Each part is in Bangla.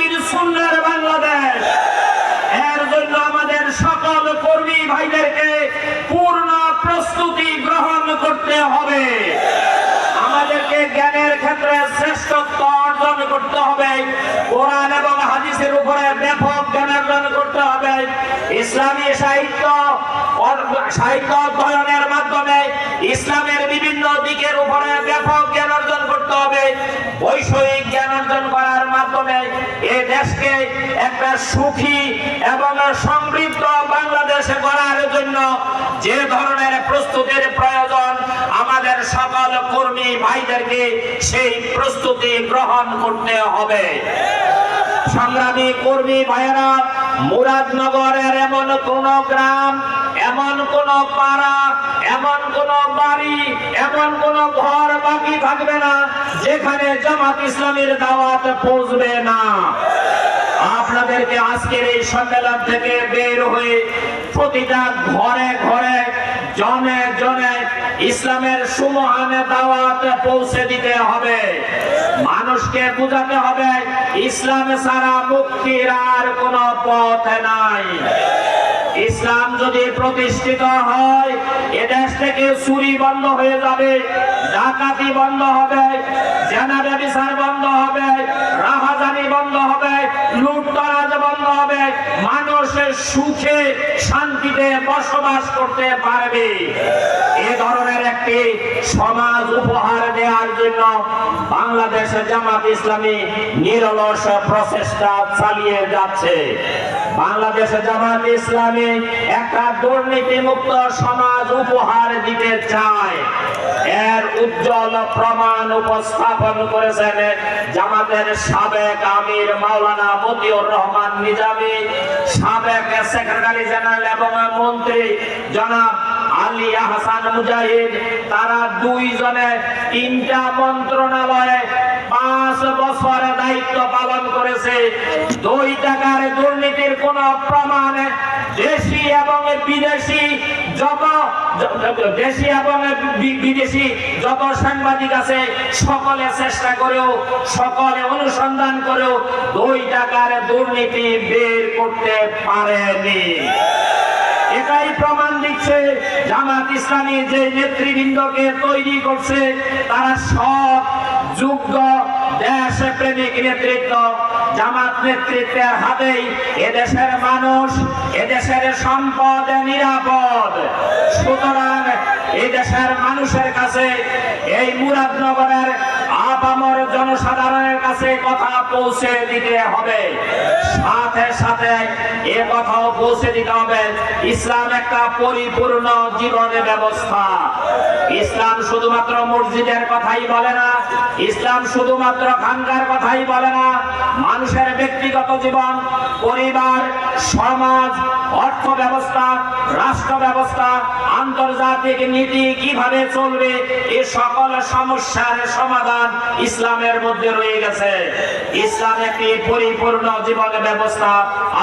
নবীর সুন্নাহর বাংলাদেশ। এর জন্য আমাদের সকল কর্মী ভাইদেরকে পূর্ণ প্রস্তুতি গ্রহণ করতে হবে। আমাদেরকে জ্ঞানের ক্ষেত্রে শ্রেষ্ঠত্ব অর্জন করতে হবে। কোরআন এবং হাদিসের উপরে ব্যাপক জ্ঞান অর্জন করতে হবে। ইসলামী সাহিত্য অধ্যয়নের মাধ্যমে ইসলামের বিভিন্ন দিকের উপরে ব্যাপক জ্ঞান অর্জন করতে হবে। বৈষয়িক জ্ঞান অর্জন করার মাধ্যমে এই দেশকে একটা সুখী এবং সমৃদ্ধ বাংলাদেশ গড়ার জন্য যে ধরনের প্রস্তুতির প্রয়োজন, আমাদের সকল কর্মী ভাইদেরকে সেই প্রস্তুতি গ্রহণ করতে হবে। সংগ্রামী কর্মী ভাইয়েরা, মুরাদনগরের এমন কোন গ্রাম, এমন কোন পাড়া, এমন কোন বাড়ি, এমন কোন ঘর বাকি থাকবে না যেখানে জামাত ইসলামীর দাওয়াত পৌঁছবে না। আপনাদেরকে আজকের এই সম্মেলন থেকে বের হয়ে প্রতিটা ঘরে ঘরে, জনে জনে ইসলামের সুমহান দাওয়াত পৌঁছে দিতে হবে। মানুষকে বুঝাতে হবে ইসলাম ছাড়া মুক্তির আর কোন পথ নাই। ইসলাম যদি প্রতিষ্ঠিত হয়, এদেশ থেকে চুরি বন্ধ হয়ে যাবে, ডাকাতি বন্ধ হবে, জেনা ব্যভিচার বন্ধ হবে, রাহাজানি বন্ধ হবে, লুটতরাজ বন্ধ হবে, মানুষের সুখে শান্তিতে বসবাস করতে পারবে। এ ধরনের একটি সমাজ উপহার দেওয়ার জন্য বাংলাদেশে জামাত ইসলামী নিরলস প্রচেষ্টা চালিয়ে যাচ্ছে। বাংলাদেশে জামাত ইসলামী একটা দুর্নীতিমুক্ত সমাজ উপহার দিতে চায়। এর উজ্জ্বল প্রমাণ উপস্থাপন করেছেন জামাতের সাবেক আমির মাওলানা মতিউর রহমান নিজামী, সাবেক সেক্রেটারি জেনারেল এবং মন্ত্রী জনাব আলী আহসান মুজাহিদ। তারা দুইজনে 3টা মন্ত্রণালয়ে 5 বছর দায়িত্ব পালন করেছে। 2 টাকার দুর্নীতির কোন প্রমাণ দেশি এবং বিদেশি যত সাংবাদিক আছে সকলে চেষ্টা করেও, সকলে অনুসন্ধান করেও 2 টাকার দুর্নীতি বের করতে পারেনি। এটাই প্রমাণ দিচ্ছে জামাত ইসলামী যে নেতৃবৃন্দকে তৈরি করছে তারা সব যোগ্য দেশপ্রেমিক নেতৃত্ব। জামাত নেতৃত্বের হাতেই এদেশের মানুষ, এদেশের সম্পদ নিরাপদ। সুতরাং এই দেশের মানুষের কাছে, এই মুরাদনগরের আপামর জনসাধারণের কাছে কথা পৌঁছে দিতে হবে। সাথে সাথে এ কথাও পৌঁছে দিতে হবে ইসলাম একটা পরিপূর্ণ জীবন ব্যবস্থা। ইসলাম শুধুমাত্র মসজিদের কথাই বলে না, ইসলাম শুধুমাত্র খানকার কথাই বলে না। মানুষের ব্যক্তিগত জীবন, পরিবার, সমাজ, অর্থ ব্যবস্থা, রাষ্ট্র ব্যবস্থা, আন্তর্জাতিক নীতি কিভাবে চলবে, এই সকল সমস্যার সমাধান ইসলামের মধ্যে রয়ে গেছে। ইসলাম একটি পরিপূর্ণ জীবন ব্যবস্থা।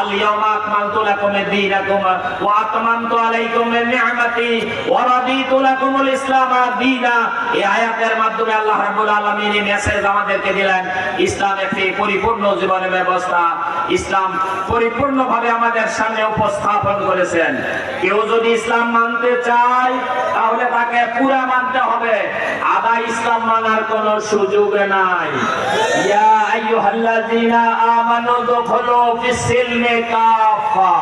আল-ইয়াওমা আকমালতু লাকুম দীনাকুম ওয়া আতমামতু আলাইকুম নি'মাতি ওয়া রাদিতু লাকুমুল ইসলাম দীনা। এই আয়াতের মাধ্যমে আল্লাহ রাব্বুল আলামিন এই মেসেজ আমাদেরকে দিলেন। ইসলাম একটি পরিপূর্ণ জীবন ব্যবস্থা। ইসলাম পরিপূর্ণভাবে আমাদের সামনে উপস্থাপন করেছেন। কেউ যদি ইসলাম মানতে চায় তাহলে তাকে পুরা মানতে হবে, আধা ইসলাম মানার কোনো সুযোগ নাই। ইয়া আইয়ুহাল্লাযীনা আমানু দুখুলু ফিস-সিলমি কাফা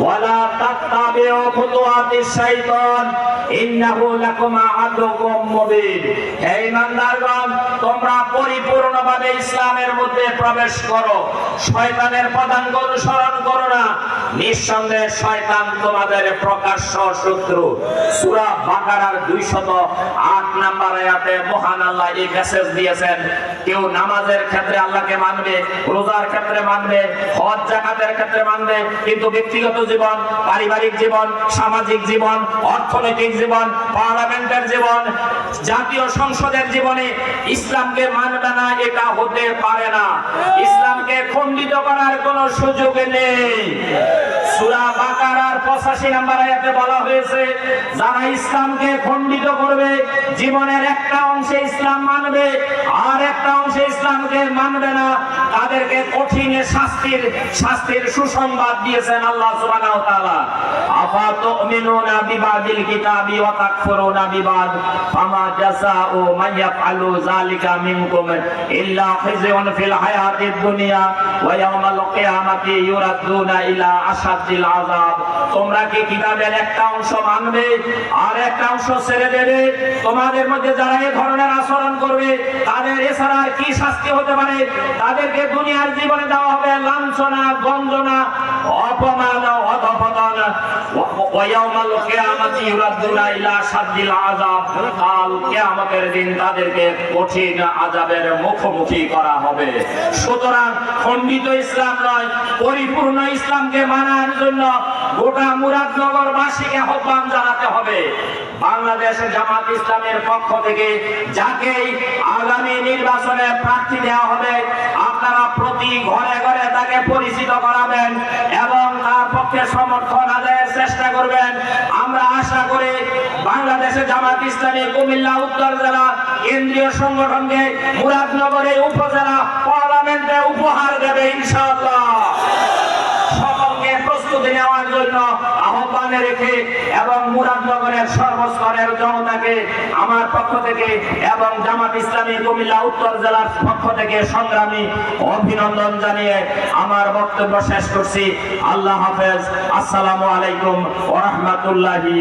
ওয়া লা তাত্তাবিউ খুতুওয়াতিশ শাইতান ইন্নাহু লাকুম আদুউম মুবিন। হে ঈমানদারগণ, তোমরা পরিপূর্ণভাবে ইসলামের মধ্যে প্রবেশ করো, শয়তানের পদাঙ্ক অনুসরণ করো না। নিঃসন্দেহে শয়তান তোমাদের প্রকাশ্য শত্রু। সূরা বাকারার 208 নম্বর আয়াতে মহান আল্লাহ এই মেসেজ দিয়েছেন। কেউ নামাজের ক্ষেত্রে আল্লাহকে মানবে, রোজার ক্ষেত্রে মানবে, হজ যাকাতের ক্ষেত্রে মানবে, কিন্তু ব্যক্তিগত জীবন, পারিবারিক জীবন, সামাজিক জীবন, অর্থনৈতিক জীবন, পার্লামেন্টের জীবন, জাতীয় সংসদের জীবনে ইসলামকে মানবে না, এটা হতে পারে না। ইসলামকে খণ্ডিত করার কোনো সুযোগ নেই। সূরা বাকারার 85 নম্বর আয়াতে বলা হয়েছে, যারা ইসলামকে খণ্ডিত করবে, জীবনের একটা অংশে ইসলাম মানবে আর একটা অংশে ইসলামকে মানবে না, তাদেরকে কঠিন শাস্তির সুসংবাদ দিয়েছেন আল্লাহ সুবহানাহু ওয়া তাআলা। আফাতুমিনুনা বিবাদিল কিতাবি ওয়া তাকফুরুনা বিবাদ ফামা জাযাউ মান ইয়াফআলু যালিকা মিনকুম ইল্লা খিজয়ুন ফিল হায়াতিদ দুনিয়া ওয়া ইয়াওমাল কিয়ামাতি ইউরাদুনা ইলা আশাদ্দিল আযাব। তোমরা কি কিতাবের একটা অংশ মানবে আর একটা অংশ ছেড়ে দেবে? তোমাদের মধ্যে যারা এই ধরনের আচরণ করবে তাদের এছাড়া কি শাস্তি হতে পারে? তাদেরকে দুনিয়ার জীবনে দেওয়া হবে লাঞ্ছনা, গঞ্জনা, অপমান, অধঃপতন। ওয়া ইয়াওমাল কিয়ামাতি ইউরাদুনা ইলা আশাদ্দিল আযাব। কাল কিয়ামতের দিন তাদেরকে কঠিন আযাবের মুখোমুখি করা হবে। সুতরাং খণ্ডিত ইসলাম নয়, পরিপূর্ণ ইসলামকে মানার জন্য গোটা মুরাদনগরবাসীকে আহ্বান জানাতে হবে। বাংলাদেশ জামাত ইসলামের পক্ষ থেকে যাকেই আগামী নির্বাচনে প্রার্থী দেওয়া হবে, আপনারা প্রতি ঘরে ঘরে তাকে পরিচিত করাবেন এবং তার পক্ষে সমর্থন আদায়ের চেষ্টা করবেন। আমরা আশা করি বাংলাদেশে জামাত ইসলামী কুমিল্লা উত্তর জেলা কেন্দ্রীয় সংগঠনকে মুরাদনগরের উপজেলা পার্লামেন্টে উপহার দেবে ইনশাআল্লাহ। সকলকে প্রস্তুতি নেওয়ার জন্য আহ্বান রেখে এবং মুরাদনগরের সর্বস্তরের জনতাকে আমার পক্ষ থেকে এবং জামাত ইসলামী কুমিল্লা উত্তর জেলার পক্ষ থেকে সংগ্রামী অভিনন্দন জানিয়ে আমার বক্তব্য শেষ করছি। আল্লাহ হাফেজ। আসসালামু আলাইকুম ওয়া রাহমাতুল্লাহি